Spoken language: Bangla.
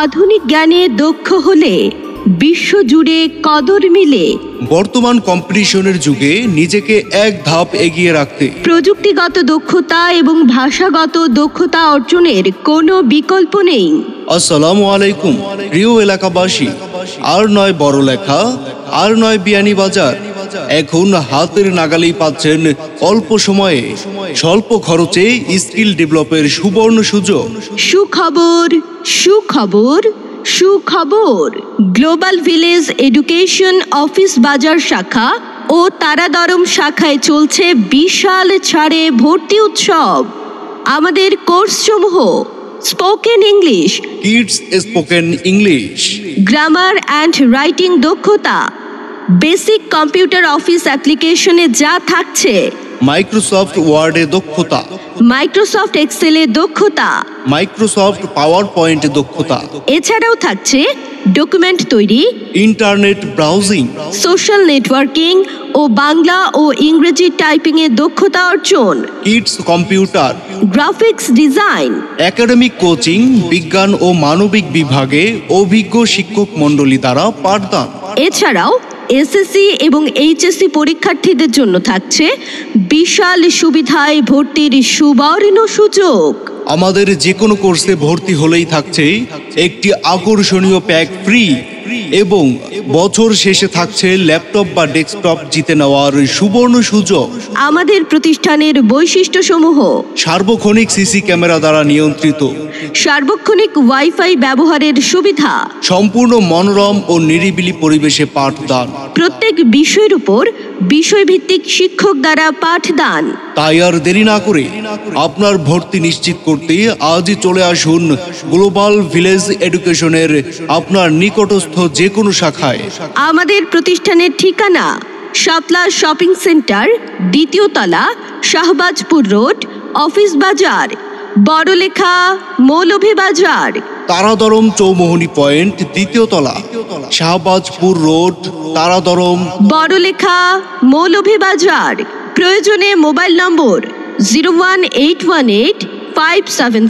আধুনিক জ্ঞানে দক্ষ হলে বিশ্বজুড়ে কদর মিলে। বর্তমান কম্পিটিশনের যুগে নিজেকে এক ধাপ এগিয়ে রাখতে প্রযুক্তিগত দক্ষতা এবং ভাষাগত দক্ষতা অর্জনের কোনো বিকল্প নেই। আসসালামু আলাইকুম প্রিয় এলাকাবাসী, আর নয় বড় লেখা, আর নয় বিয়ানীবাজার, এখন হাতের নাগালেই পাচ্ছেন অল্প সময়ে স্বল্প খরচে স্কিল ডেভেলপের সুবর্ণ সুযোগ। সুখবর সুখবর সুখবর! গ্লোবাল ভিলেজ এডুকেশন অফিস বাজার শাখা ও তারাদরম শাখায় চলছে বিশাল ছাড়ে ভর্তি উৎসব। আমাদের কোর্সসমূহ: spoken English, kids spoken English, grammar and writing দক্ষতা, বেসিক কম্পিউটার অফিস অ্যাপ্লিকেশনে যা থাকছে, মাইক্রোসফট ওয়ার্ডে দক্ষতা, মাইক্রোসফট এক্সেলে দক্ষতা, মাইক্রোসফট পাওয়ার পয়েন্টে দক্ষতা। এছাড়াও থাকছে ডকুমেন্ট তৈরি, ইন্টারনেট ব্রাউজিং, সোশ্যাল নেটওয়ার্কিং ও বাংলা ও ইংরেজি টাইপিং এ দক্ষতা অর্জন, kids computer, graphics design, academic coaching, বিজ্ঞান ও মানবিক বিভাগে অভিজ্ঞ শিক্ষক মণ্ডলী দ্বারা পাঠদান। এছাড়াও এসএসসি এবং এইচএসসি পরীক্ষার্থীদের জন্য থাকছে বিশাল সুবিধায় ভর্তির সুবর্ণ সুযোগ। আমাদের যে কোনো কোর্সে ভর্তি হলেই থাকছে একটি আকর্ষণীয় প্যাক ফ্রি এবং বছর শেষে থাকছে ল্যাপটপ বা ডেস্কটপ জিতে নেওয়ার সুবর্ণ সুযোগ। আমাদের প্রতিষ্ঠানের বৈশিষ্ট্যসমূহ: সার্বক্ষণিক সিসি ক্যামেরা দ্বারা নিয়ন্ত্রিত, সার্বক্ষণিক ওয়াইফাই ব্যবহারের সুবিধা, সম্পূর্ণ মনোরম ও নিরিবিলি পরিবেশে পাঠদান, প্রত্যেক বিষয়ের উপর বিষয়ভিত্তিক শিক্ষক দ্বারা পাঠদান। তাই আর দেরি না করে আপনার ভর্তি নিশ্চিত করতে আজই চলে আসুন গ্লোবাল ভিলেজ এডুকেশনের আপনার নিকটস্থ যে কোনো শাখায়। আমাদের প্রতিষ্ঠানের ঠিকানা: শাপলা শপিং সেন্টার, দ্বিতীয় তলা, শাহবাজপুর রোড, অফিস বাজার, বড়লেখা, মৌলভীবাজার। তারাদরম চৌমোহনী পয়েন্ট, দ্বিতীয় তলা, শাহবাজপুর রোড, তারাদরম, বড়লেখা, মৌলভীবাজার। প্রয়োজনে মোবাইল নম্বর 0181857